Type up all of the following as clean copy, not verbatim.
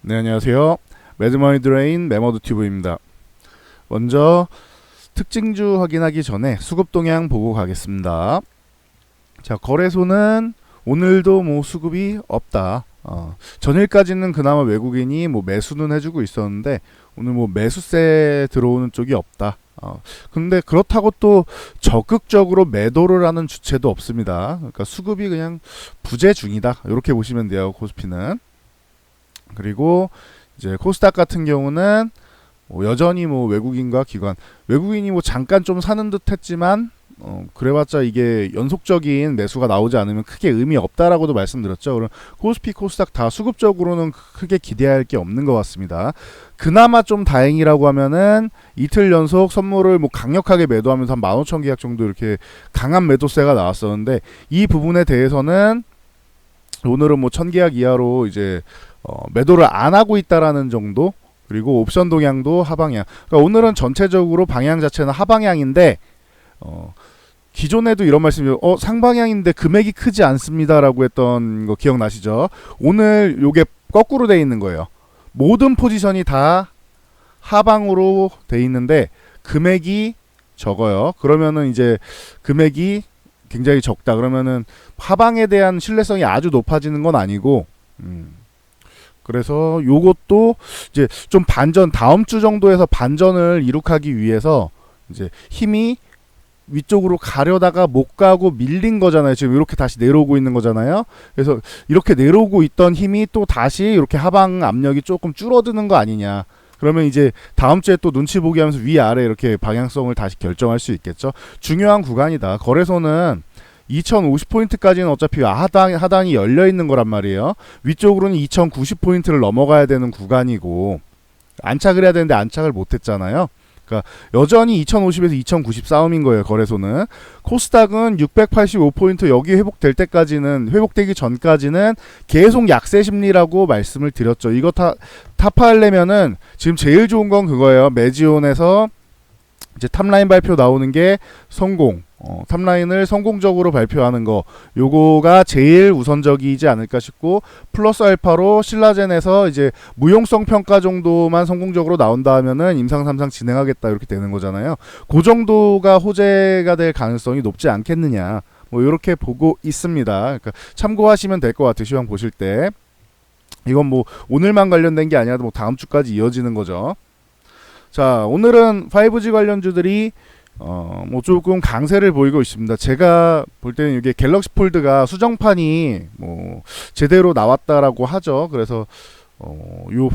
네, 안녕하세요. 매드머니드레인 매머드튜브입니다. 먼저 특징주 확인하기 전에 수급 동향 보고 가겠습니다. 자, 거래소는 오늘도 뭐 수급이 없다. 전일까지는 그나마 외국인이 뭐 매수는 해주고 있었는데 오늘 뭐 매수세 들어오는 쪽이 없다. 근데 그렇다고 또 적극적으로 매도를 하는 주체도 없습니다. 그러니까 수급이 그냥 부재 중이다. 이렇게 보시면 돼요. 코스피는. 그리고 이제 코스닥 같은 경우는 뭐 여전히 뭐 외국인과 기관, 외국인이 뭐 잠깐 좀 사는 듯 했지만 그래봤자 이게 연속적인 매수가 나오지 않으면 크게 의미 없다라고도 말씀드렸죠. 그럼 코스피, 코스닥 다 수급적으로는 크게 기대할 게 없는 것 같습니다. 그나마 좀 다행이라고 하면은 이틀 연속 선물을 뭐 강력하게 매도하면서 한 15,000 계약 정도 이렇게 강한 매도세가 나왔었는데 이 부분에 대해서는 오늘은 뭐 1000 계약 이하로 이제 매도를 안 하고 있다라는 정도. 그리고 옵션 동향도 하방향. 그러니까 오늘은 전체적으로 방향 자체는 하방향인데 기존에도 이런 말씀이 상방향인데 금액이 크지 않습니다라고 했던 거 기억나시죠? 오늘 요게 거꾸로 돼 있는 거예요. 모든 포지션이 다 하방으로 돼 있는데 금액이 적어요. 그러면은 이제 금액이 굉장히 적다. 그러면은 하방에 대한 신뢰성이 아주 높아지는 건 아니고 그래서 요것도 이제 좀 반전, 다음 주 정도에서 반전을 이룩하기 위해서 이제 힘이 위쪽으로 가려다가 못 가고 밀린 거잖아요. 지금 이렇게 다시 내려오고 있는 거잖아요. 그래서 이렇게 내려오고 있던 힘이 또 다시 이렇게 하방 압력이 조금 줄어드는 거 아니냐. 그러면 이제 다음 주에 또 눈치 보기 하면서 위아래 이렇게 방향성을 다시 결정할 수 있겠죠. 중요한 구간이다. 거래소는 2050포인트까지는 어차피 하단이 열려 있는 거란 말이에요. 위쪽으로는 2090포인트를 넘어가야 되는 구간이고 안착을 해야 되는데 안착을 못 했잖아요. 그러니까 여전히 2050에서 2090 싸움인 거예요. 거래소는. 코스닥은 685포인트 여기 회복되기 전까지는 계속 약세 심리라고 말씀을 드렸죠. 이거 타파하려면은 지금 제일 좋은 건 그거예요. 매지온에서 이제 탑라인 발표 나오는 게 성공. 탑라인을 성공적으로 발표하는 거, 요거가 제일 우선적이지 않을까 싶고, 플러스 알파로 신라젠에서 이제 무용성 평가 정도만 성공적으로 나온다 하면은 임상 3상 진행하겠다 이렇게 되는 거잖아요. 그 정도가 호재가 될 가능성이 높지 않겠느냐, 뭐 이렇게 보고 있습니다. 그러니까 참고하시면 될 것 같아요. 시황 보실 때. 이건 뭐 오늘만 관련된 게 아니라 뭐 다음 주까지 이어지는 거죠. 자, 오늘은 5G 관련주들이 뭐 조금 강세를 보이고 있습니다. 제가 볼 때는 이게 갤럭시 폴드가 수정판이 뭐 제대로 나왔다라고 하죠. 그래서 요 5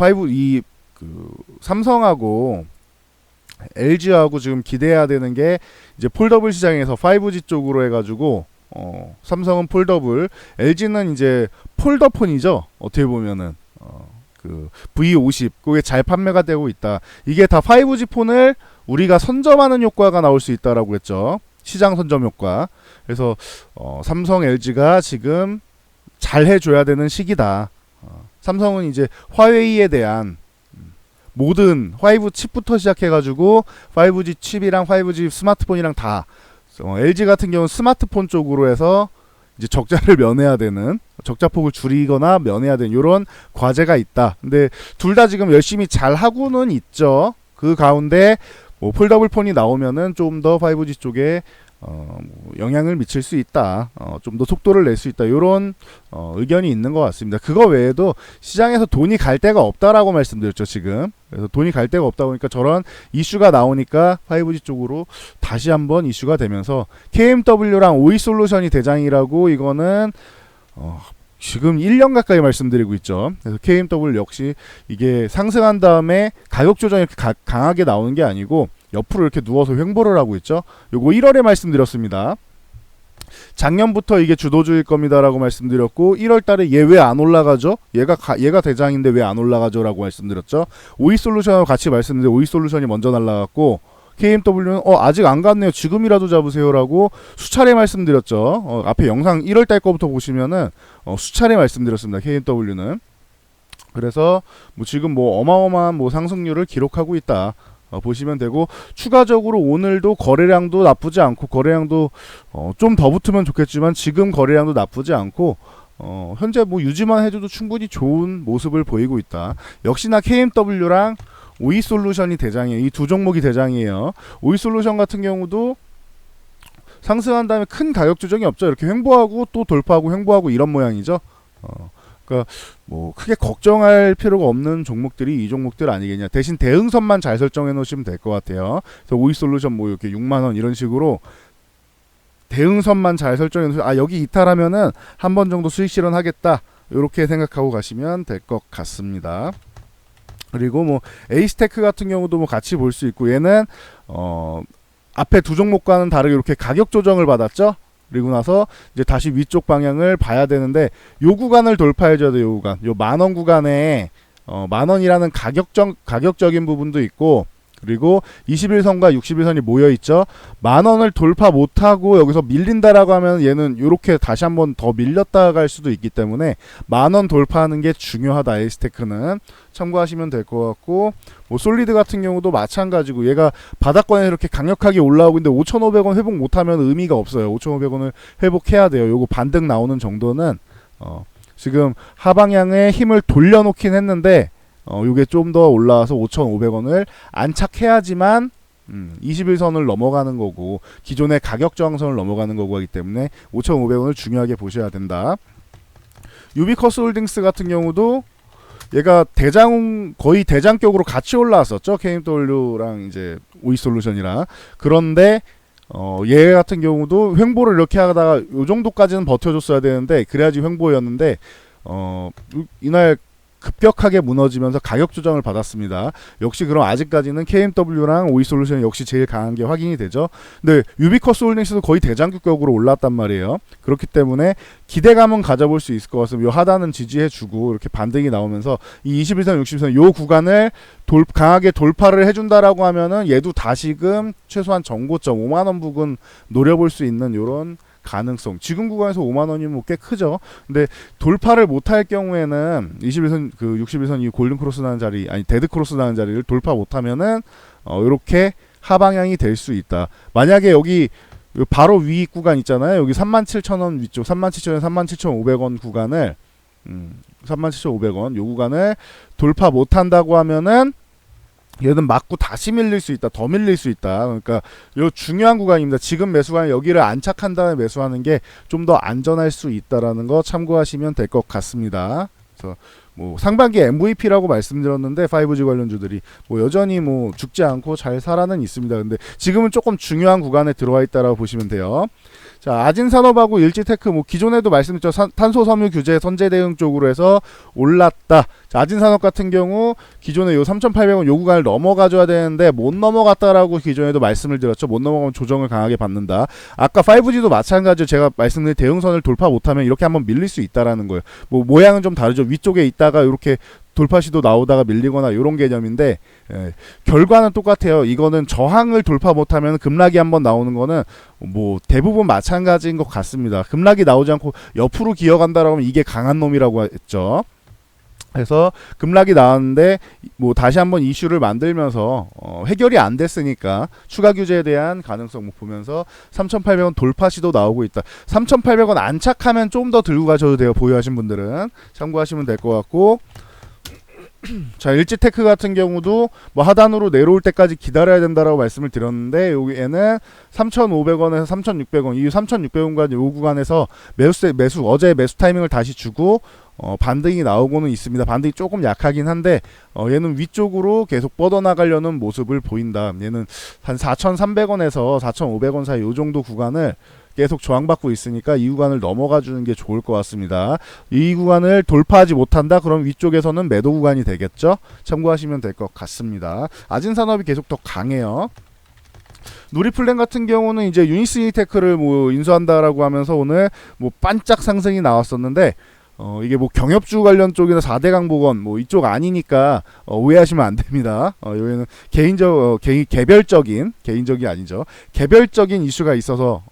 삼성하고 LG하고 지금 기대해야 되는 게 이제 폴더블 시장에서 5G 쪽으로 해가지고 삼성은 폴더블, LG는 이제 폴더폰이죠. 어떻게 보면은 그 V50 그게 잘 판매가 되고 있다. 이게 다 5G 폰을 우리가 선점하는 효과가 나올 수 있다라고 했죠. 시장 선점 효과. 그래서 삼성, LG가 지금 잘 해줘야 되는 시기다. 삼성은 이제 화웨이에 대한 모든 5 칩부터 시작해가지고 5G 칩이랑 5G 스마트폰이랑 다 LG 같은 경우는 스마트폰 쪽으로 해서 이제 적자를 면해야 되는, 적자폭을 줄이거나 면해야 되는 이런 과제가 있다. 근데 둘 다 지금 열심히 잘 하고는 있죠. 그 가운데 뭐 폴더블 폰이 나오면은 좀 더 5G 쪽에 영향을 미칠 수 있다. 좀 더 속도를 낼 수 있다. 이런 의견이 있는 것 같습니다. 그거 외에도 시장에서 돈이 갈 데가 없다라고 말씀드렸죠, 지금. 그래서 돈이 갈 데가 없다 보니까 저런 이슈가 나오니까 5G 쪽으로 다시 한번 이슈가 되면서 KMW랑 오이솔루션이 대장이라고 이거는 지금 1년 가까이 말씀드리고 있죠. 그래서 KMW 역시 이게 상승한 다음에 가격 조정이 이렇게 강하게 나오는 게 아니고 옆으로 이렇게 누워서 횡보를 하고 있죠. 요거 1월에 말씀드렸습니다. 작년부터 이게 주도주일 겁니다라고 말씀드렸고 1월 달에 얘 왜 안 올라가죠? 얘가 대장인데 왜 안 올라가죠? 라고 말씀드렸죠. 오이솔루션하고 같이 말씀드렸는데 오이솔루션이 먼저 날라갔고 KMW는 아직 안 갔네요. 지금이라도 잡으세요라고 수차례 말씀드렸죠. 앞에 영상 1월 달 거부터 보시면은 수차례 말씀드렸습니다. KMW는. 그래서 뭐 지금 뭐 어마어마한 뭐 상승률을 기록하고 있다. 보시면 되고 추가적으로 오늘도 거래량도 나쁘지 않고 거래량도 좀 더 붙으면 좋겠지만 지금 거래량도 나쁘지 않고 현재 뭐 유지만 해줘도 충분히 좋은 모습을 보이고 있다. 역시나 KMW랑 오이솔루션이 대장이에요. 이 두 종목이 대장이에요. 오이솔루션 같은 경우도 상승한 다음에 큰 가격 조정이 없죠. 이렇게 횡보하고 또 돌파하고 횡보하고 이런 모양이죠. 그러니까 뭐 크게 걱정할 필요가 없는 종목들이 이 종목들 아니겠냐. 대신 대응선만 잘 설정해 놓으시면 될 것 같아요. 그래서 오이솔루션 뭐 이렇게 6만 원 이런 식으로 대응선만 잘 설정해 놓으시면 여기 이탈하면은 한 번 정도 수익 실현하겠다. 이렇게 생각하고 가시면 될 것 같습니다. 그리고 뭐 에이스테크 같은 경우도 뭐 같이 볼 수 있고 얘는 앞에 두 종목과는 다르게 이렇게 가격 조정을 받았죠. 그리고 나서 이제 다시 위쪽 방향을 봐야 되는데 요 구간을 돌파해줘야 돼요. 요 구간. 요 만원 구간에 만원이라는 가격적인 부분도 있고 그리고 21선과 61선이 모여있죠. 만원을 돌파 못하고 여기서 밀린다라고 하면 얘는 이렇게 다시 한번 더 밀렸다 갈 수도 있기 때문에 만원 돌파하는 게 중요하다. 에이스테크는 참고하시면 될 것 같고 뭐 솔리드 같은 경우도 마찬가지고 얘가 바닥권에 이렇게 강력하게 올라오고 있는데 5,500원 회복 못하면 의미가 없어요. 5,500원을 회복해야 돼요. 요거 반등 나오는 정도는 지금 하방향에 힘을 돌려놓긴 했는데 요게 좀 더 올라와서 5,500원을 안착해야지만 21선을 넘어가는 거고 기존의 가격 저항선을 넘어가는 거고 하기 때문에 5,500원을 중요하게 보셔야 된다. 유비커스 홀딩스 같은 경우도 얘가 거의 대장격으로 같이 올라왔었죠. KMW랑 이제 오이솔루션이랑. 그런데 얘 같은 경우도 횡보를 이렇게 하다가 요 정도까지는 버텨줬어야 되는데 그래야지 횡보였는데 이날 급격하게 무너지면서 가격 조정을 받았습니다. 역시 그럼 아직까지는 KMW랑 오이솔루션이 역시 제일 강한 게 확인이 되죠. 근데 유비커스 홀딩스도 거의 대장격으로 올랐단 말이에요. 그렇기 때문에 기대감은 가져볼 수 있을 것 같습니다. 요 하단은 지지해주고 이렇게 반등이 나오면서 이 21선, 60선 요 구간을 강하게 돌파를 해준다라고 하면은 얘도 다시금 최소한 정고점 5만원 부근 노려볼 수 있는 요런 가능성. 지금 구간에서 5만원이면 꽤 크죠. 근데 돌파를 못할 경우에는 21선, 61선 이 골든 크로스 나는 자리, 데드 크로스 나는 자리를 돌파 못하면은, 요렇게 하방향이 될 수 있다. 만약에 여기 바로 위 구간 있잖아요. 여기 37,000원 위쪽, 37,000원, 37,500원 구간을, 37,500원, 요 구간을 돌파 못한다고 하면은, 얘는 맞고 다시 밀릴 수 있다. 더 밀릴 수 있다. 그러니까 요 중요한 구간입니다. 지금 매수가 여기를 안착한 다음에 매수하는 게 좀 더 안전할 수 있다라는 거 참고하시면 될 것 같습니다. 그래서 뭐 상반기 MVP라고 말씀드렸는데 5G 관련주들이 뭐 여전히 뭐 죽지 않고 잘 살아는 있습니다. 근데 지금은 조금 중요한 구간에 들어와 있다라고 보시면 돼요. 자, 아진산업하고 일지테크 뭐 기존에도 말씀드렸죠. 탄소 섬유 규제 선제 대응 쪽으로 해서 올랐다. 자, 아진산업 같은 경우 기존에 요 3,800원 요 구간을 넘어가줘야 되는데 못 넘어갔다라고 기존에도 말씀을 드렸죠. 못 넘어가면 조정을 강하게 받는다. 아까 5G도 마찬가지로 제가 말씀드린 대응선을 돌파 못하면 이렇게 한번 밀릴 수 있다라는 거예요. 뭐 모양은 좀 다르죠. 위쪽에 있다가 이렇게 돌파 시도 나오다가 밀리거나 이런 개념인데 결과는 똑같아요. 이거는 저항을 돌파 못하면 급락이 한번 나오는 거는 뭐 대부분 마찬가지인 것 같습니다. 급락이 나오지 않고 옆으로 기어간다라고 하면 이게 강한 놈이라고 했죠. 그래서 급락이 나왔는데 뭐 다시 한번 이슈를 만들면서 해결이 안 됐으니까 추가 규제에 대한 가능성 뭐 보면서 3,800원 돌파 시도 나오고 있다. 3,800원 안착하면 좀 더 들고 가셔도 돼요. 보유하신 분들은 참고하시면 될 것 같고 자, 일지테크 같은 경우도 뭐 하단으로 내려올 때까지 기다려야 된다라고 말씀을 드렸는데 여기에는 3,500원에서 3,600원 이 3,600원까지 요 구간에서 매수 어제 매수 타이밍을 다시 주고 반등이 나오고는 있습니다. 반등이 조금 약하긴 한데 얘는 위쪽으로 계속 뻗어나가려는 모습을 보인다. 얘는 한 4,300원에서 4,500원 사이 요 정도 구간을 계속 저항받고 있으니까 이 구간을 넘어가 주는 게 좋을 것 같습니다. 이 구간을 돌파하지 못한다? 그럼 위쪽에서는 매도 구간이 되겠죠? 참고하시면 될 것 같습니다. 아진산업이 계속 더 강해요. 누리플랜 같은 경우는 이제 유니스니테크를 뭐 인수한다라고 하면서 오늘 뭐 반짝 상승이 나왔었는데 이게 뭐 경협주 관련 쪽이나 4대 강보건 뭐 이쪽 아니니까 오해하시면 안 됩니다. 여기는 개별적이 아니죠. 개별적인 이슈가 있어서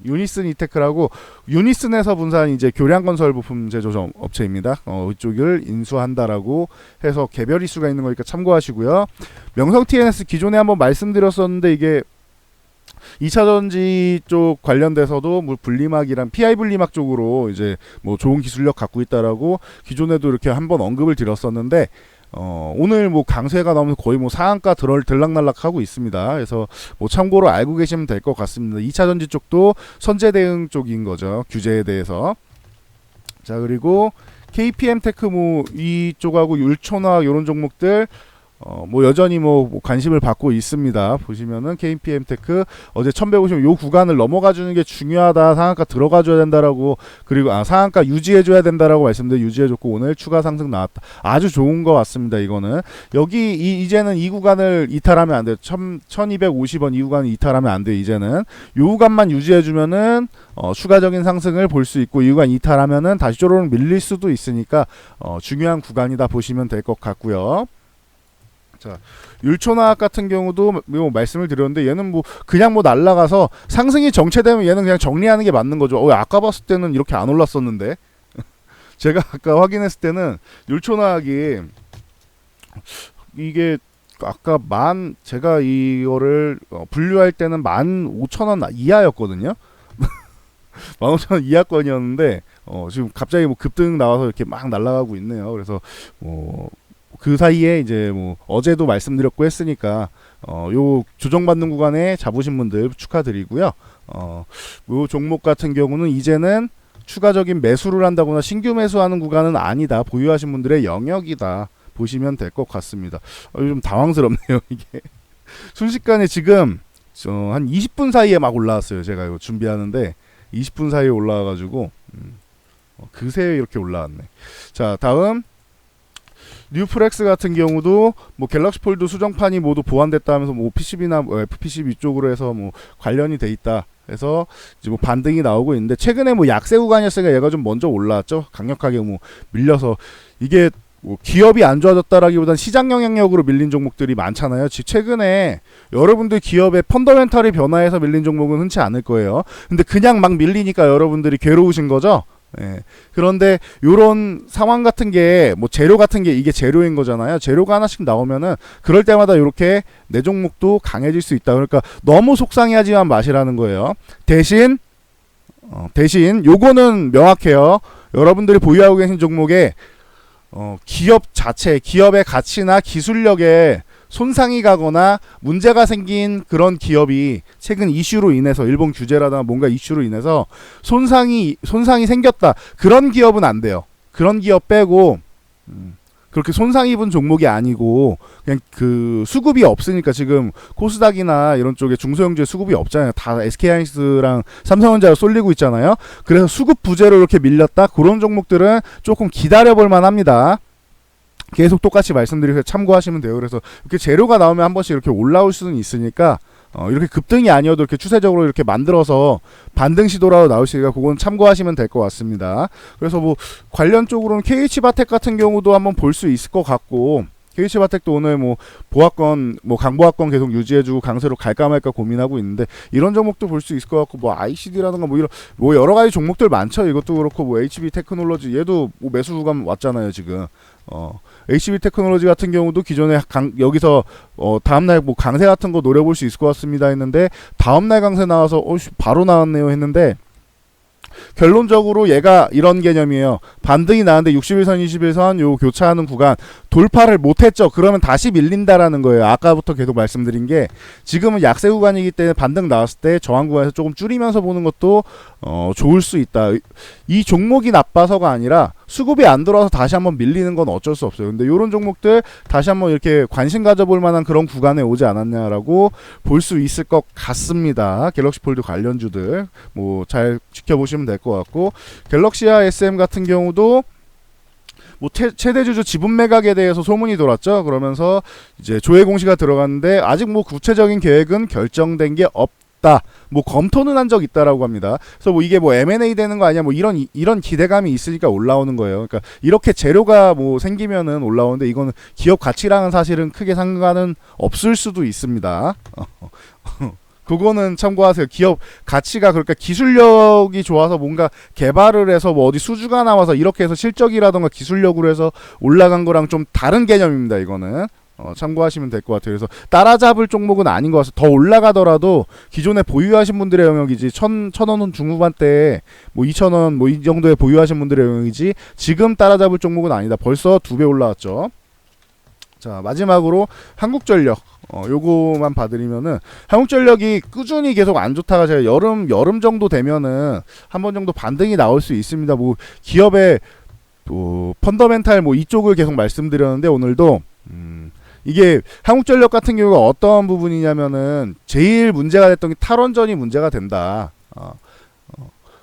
유니스니테크라고 유니슨에서 분사한 이제 교량건설 부품 제조 업체입니다. 이쪽을 인수한다라고 해서 개별 이슈가 있는 거니까 참고하시고요. 명성 TNS 기존에 한번 말씀드렸었는데 이게 2차 전지 쪽 관련돼서도 뭐 분리막이랑 PI 분리막 쪽으로 이제 뭐 좋은 기술력 갖고 있다라고 기존에도 이렇게 한번 언급을 드렸었는데 오늘 뭐 강세가 나오면서 거의 뭐 상한가 들락날락 하고 있습니다. 그래서 뭐 참고로 알고 계시면 될 것 같습니다. 2차 전지 쪽도 선제 대응 쪽인 거죠. 규제에 대해서. 자, 그리고 KPM 테크 뭐 이쪽하고 율촌화 이런 종목들 뭐 여전히 뭐 관심을 받고 있습니다. 보시면은 KPM 테크 어제 1150 요 구간을 넘어가 주는 게 중요하다. 상한가 들어가 줘야 된다라고, 그리고 상한가 유지해 줘야 된다라고 말씀드려 유지해 줬고 오늘 추가 상승 나왔다. 아주 좋은 것 같습니다. 이거는 여기 이제는 이 구간을 이탈하면 안 돼요. 1250원 이 구간을 이탈하면 안 돼요. 이제는 요 구간만 유지해 주면은 추가적인 상승을 볼 수 있고, 이 구간 이탈하면은 다시 쪼르륵 밀릴 수도 있으니까 중요한 구간이다 보시면 될 것 같고요. 자, 율촌화학 같은 경우도 뭐 말씀을 드렸는데 얘는 뭐 그냥 뭐 날라가서 상승이 정체되면 얘는 그냥 정리하는 게 맞는 거죠. 아까 봤을 때는 이렇게 안 올랐었는데 제가 아까 확인했을 때는 율촌화학이 이게 아까 제가 이거를 분류할 때는 15,000원 이하였거든요. 15,000원 이하권이었는데 지금 갑자기 뭐 급등 나와서 이렇게 막 날아가고 있네요. 그래서 그 사이에 이제 뭐 어제도 말씀드렸고 했으니까 요 조정받는 구간에 잡으신 분들 축하드리고요. 요 종목 같은 경우는 이제는 추가적인 매수를 한다거나 신규 매수하는 구간은 아니다. 보유하신 분들의 영역이다. 보시면 될 것 같습니다. 좀 당황스럽네요. 이게 순식간에 지금 한 20분 사이에 막 올라왔어요. 제가 이거 준비하는데 20분 사이에 올라와가지고 그새 이렇게 올라왔네. 자, 다음 뉴프렉스 같은 경우도 뭐 갤럭시 폴드 수정판이 모두 보완됐다 하면서 뭐 PCB나 FPCB 쪽으로 해서 뭐 관련이 돼 있다 해서 이제 뭐 반등이 나오고 있는데, 최근에 뭐 약세 구간이었으니까 얘가 좀 먼저 올라왔죠. 강력하게 뭐 밀려서. 이게 뭐 기업이 안 좋아졌다라기보단 시장 영향력으로 밀린 종목들이 많잖아요. 최근에 여러분들 기업의 펀더멘탈이 변화해서 밀린 종목은 흔치 않을 거예요. 근데 그냥 막 밀리니까 여러분들이 괴로우신 거죠. 예. 그런데 요런 상황 같은 게 뭐 재료 같은 게 이게 재료인 거잖아요. 재료가 하나씩 나오면은 그럴 때마다 이렇게 내 종목도 강해질 수 있다. 그러니까 너무 속상해하지만 마시라는 거예요. 대신 요거는 명확해요. 여러분들이 보유하고 계신 종목에 기업 자체, 기업의 가치나 기술력에 손상이 가거나 문제가 생긴 그런 기업이 최근 이슈로 인해서 일본 규제라든가 뭔가 이슈로 인해서 손상이 생겼다. 그런 기업은 안 돼요. 그런 기업 빼고 그렇게 손상 입은 종목이 아니고 그냥 그 수급이 없으니까 지금 코스닥이나 이런 쪽에 중소형주에 수급이 없잖아요. 다 SK하이닉스랑 삼성전자로 쏠리고 있잖아요. 그래서 수급 부재로 이렇게 밀렸다. 그런 종목들은 조금 기다려볼 만합니다. 계속 똑같이 말씀드리면서 참고하시면 돼요. 그래서 이렇게 재료가 나오면 한 번씩 이렇게 올라올 수는 있으니까 이렇게 급등이 아니어도 이렇게 추세적으로 이렇게 만들어서 반등 시도라도 나올 수 있으니까 그건 참고하시면 될 것 같습니다. 그래서 뭐 관련 쪽으로는 KH바텍 같은 경우도 한번 볼 수 있을 것 같고, KH바텍도 오늘 뭐 보합권, 뭐 강보합권 계속 유지해주고 강세로 갈까 말까 고민하고 있는데 이런 종목도 볼 수 있을 것 같고, 뭐 ICD라든가 뭐 이런 뭐 여러 가지 종목들 많죠. 이것도 그렇고 뭐 HB 테크놀로지 얘도 뭐 매수 구간 왔잖아요 지금. HB 테크놀로지 같은 경우도 기존에 여기서 다음날 뭐 강세 같은 거 노려볼 수 있을 것 같습니다 했는데 다음날 강세 나와서 바로 나왔네요 했는데, 결론적으로 얘가 이런 개념이에요. 반등이 나왔는데 61선 21선 요 교차하는 구간 돌파를 못했죠. 그러면 다시 밀린다라는 거예요. 아까부터 계속 말씀드린 게 지금은 약세 구간이기 때문에 반등 나왔을 때 저항 구간에서 조금 줄이면서 보는 것도 좋을 수 있다. 이 종목이 나빠서가 아니라 수급이 안 들어와서 다시 한번 밀리는 건 어쩔 수 없어요. 근데 이런 종목들 다시 한번 이렇게 관심 가져볼 만한 그런 구간에 오지 않았냐라고 볼 수 있을 것 같습니다. 갤럭시 폴드 관련주들 뭐 잘 지켜보시면 될 것 같고, 갤럭시와 SM 같은 경우도 뭐 최대주주 지분 매각에 대해서 소문이 돌았죠. 그러면서 이제 조회 공시가 들어갔는데 아직 뭐 구체적인 계획은 결정된 게 없다. 뭐 검토는 한 적 있다라고 합니다. 그래서 뭐 이게 뭐 M&A 되는 거 아니야? 뭐 이런 기대감이 있으니까 올라오는 거예요. 그러니까 이렇게 재료가 뭐 생기면은 올라오는데 이거는 기업 가치랑은 사실은 크게 상관은 없을 수도 있습니다. 그거는 참고하세요. 기업 가치가 그러니까 기술력이 좋아서 뭔가 개발을 해서 뭐 어디 수주가 나와서 이렇게 해서 실적이라던가 기술력으로 해서 올라간 거랑 좀 다른 개념입니다. 이거는 참고하시면 될 것 같아요. 그래서 따라잡을 종목은 아닌 것 같아요. 더 올라가더라도 기존에 보유하신 분들의 영역이지 1,000원 중후반대 뭐 2,000원 뭐 이 정도에 보유하신 분들의 영역이지 지금 따라잡을 종목은 아니다. 벌써 2배 올라왔죠. 자, 마지막으로 한국전력 요거만 봐드리면은 한국전력이 꾸준히 계속 안 좋다가 제가 여름 정도 되면은 한 번 정도 반등이 나올 수 있습니다. 뭐 기업의 또 펀더멘탈 뭐 이쪽을 계속 말씀드렸는데 오늘도 이게 한국전력 같은 경우가 어떤 부분이냐면은 제일 문제가 됐던 게 탈원전이 문제가 된다.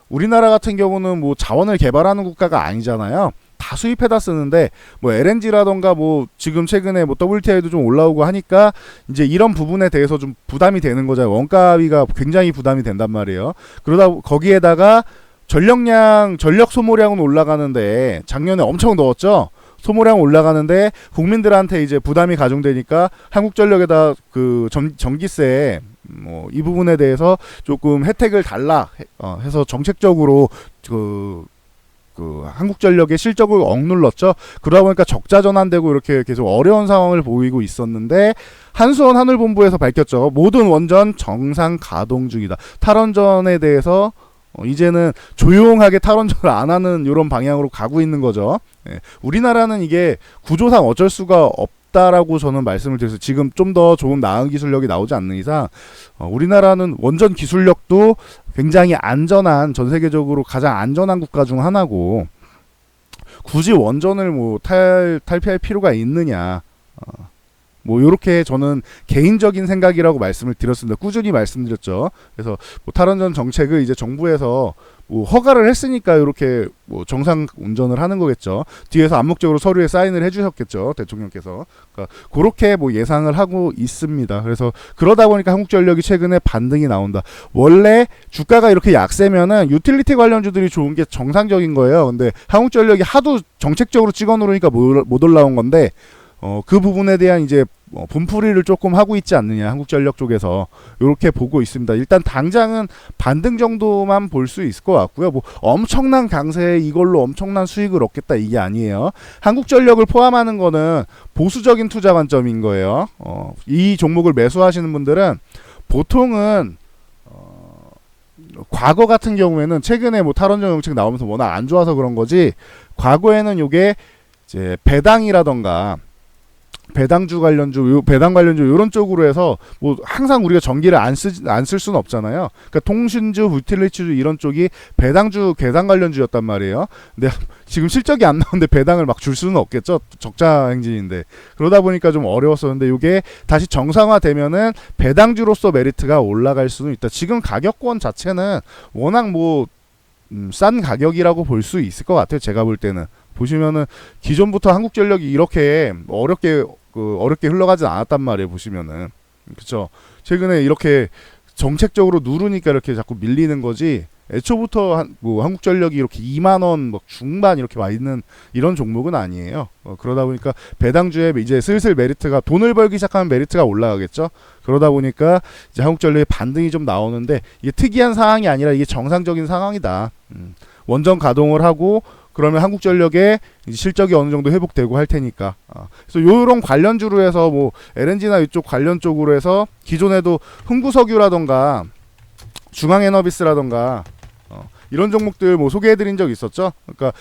우리나라 같은 경우는 뭐 자원을 개발하는 국가가 아니잖아요. 다 수입해다 쓰는데 뭐 LNG라던가 뭐 지금 최근에 뭐 WTI도 좀 올라오고 하니까 이제 이런 부분에 대해서 좀 부담이 되는 거잖아요. 원가비가 굉장히 부담이 된단 말이에요. 그러다 거기에다가 전력 소모량은 올라가는데 작년에 엄청 넣었죠. 소모량 올라가는데 국민들한테 이제 부담이 가중되니까 한국전력에다 그 전기세 뭐 이 부분에 대해서 조금 혜택을 달라 해서 정책적으로 그 한국전력의 실적을 억눌렀죠. 그러다 보니까 적자 전환되고 이렇게 계속 어려운 상황을 보이고 있었는데 한수원 하늘본부에서 밝혔죠. 모든 원전 정상 가동 중이다. 탈원전에 대해서 이제는 조용하게 탈원전을 안 하는 이런 방향으로 가고 있는 거죠. 예, 우리나라는 이게 구조상 어쩔 수가 없다라고 저는 말씀을 드려서 지금 좀 더 좋은 나은 기술력이 나오지 않는 이상 우리나라는 원전 기술력도 굉장히 안전한 전 세계적으로 가장 안전한 국가 중 하나고 굳이 원전을 뭐 탈피할 필요가 있느냐 뭐 요렇게 저는 개인적인 생각이라고 말씀을 드렸습니다. 꾸준히 말씀드렸죠. 그래서 뭐 탈원전 정책을 이제 정부에서 뭐 허가를 했으니까 이렇게 뭐 정상 운전을 하는 거겠죠. 뒤에서 암묵적으로 서류에 사인을 해주셨겠죠, 대통령께서. 그러니까 그렇게 뭐 예상을 하고 있습니다. 그래서 그러다 보니까 한국전력이 최근에 반등이 나온다. 원래 주가가 이렇게 약세면은 유틸리티 관련주들이 좋은 게 정상적인 거예요. 근데 한국전력이 하도 정책적으로 찍어 누르니까 못 올라온 건데. 그 부분에 대한 이제 분풀이를 조금 하고 있지 않느냐 한국전력 쪽에서 이렇게 보고 있습니다. 일단 당장은 반등 정도만 볼 수 있을 것 같고요. 뭐 엄청난 강세에 이걸로 엄청난 수익을 얻겠다 이게 아니에요. 한국전력을 포함하는 거는 보수적인 투자 관점인 거예요. 이 종목을 매수하시는 분들은 보통은 과거 같은 경우에는 최근에 뭐 탈원전 정책 나오면서 워낙 안 좋아서 그런 거지 과거에는 요게 이제 배당이라던가 배당주 관련주, 배당 관련주 이런 쪽으로 해서 뭐 항상 우리가 전기를 안 쓸 수는 없잖아요. 그러니까 통신주, 유틸리티주 이런 쪽이 배당주, 배당 관련주였단 말이에요. 근데 지금 실적이 안 나오는데 배당을 막 줄 수는 없겠죠. 적자 행진인데 그러다 보니까 좀 어려웠었는데 이게 다시 정상화되면은 배당주로서 메리트가 올라갈 수는 있다. 지금 가격권 자체는 워낙 뭐 싼 가격이라고 볼 수 있을 것 같아요. 제가 볼 때는. 보시면은 기존부터 한국전력이 이렇게 어렵게 흘러가진 않았단 말이에요. 보시면은 그렇죠. 최근에 이렇게 정책적으로 누르니까 이렇게 자꾸 밀리는 거지. 애초부터 뭐 한국전력이 이렇게 2만 원 막 중반 이렇게 와 있는 이런 종목은 아니에요. 그러다 보니까 배당주에 이제 슬슬 메리트가 돈을 벌기 시작하면 메리트가 올라가겠죠. 그러다 보니까 이제 한국전력의 반등이 좀 나오는데 이게 특이한 상황이 아니라 이게 정상적인 상황이다. 원전 가동을 하고 그러면 한국전력의 실적이 어느 정도 회복되고 할 테니까. 그래서 요런 관련주로 해서 뭐 LNG나 이쪽 관련 쪽으로 해서 기존에도 흥구석유라던가 중앙에너비스라던가 이런 종목들 뭐 소개해드린 적 있었죠. 그러니까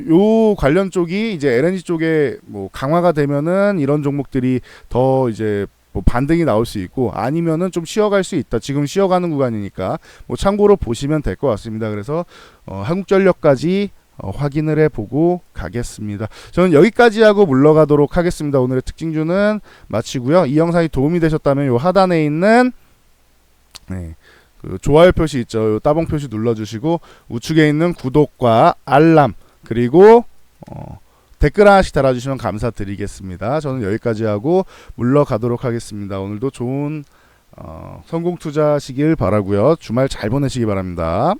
요 관련 쪽이 이제 LNG 쪽에 뭐 강화가 되면은 이런 종목들이 더 이제 뭐 반등이 나올 수 있고 아니면은 좀 쉬어갈 수 있다. 지금 쉬어가는 구간이니까 뭐 참고로 보시면 될 것 같습니다. 그래서 한국전력까지 확인을 해보고 가겠습니다. 저는 여기까지 하고 물러가도록 하겠습니다. 오늘의 특징주는 마치고요. 이 영상이 도움이 되셨다면 요 하단에 있는 그 좋아요 표시 있죠. 요 따봉 표시 눌러주시고 우측에 있는 구독과 알람 그리고 댓글 하나씩 달아주시면 감사드리겠습니다. 저는 여기까지 하고 물러가도록 하겠습니다. 오늘도 좋은 성공 투자하시길 바라고요. 주말 잘 보내시기 바랍니다.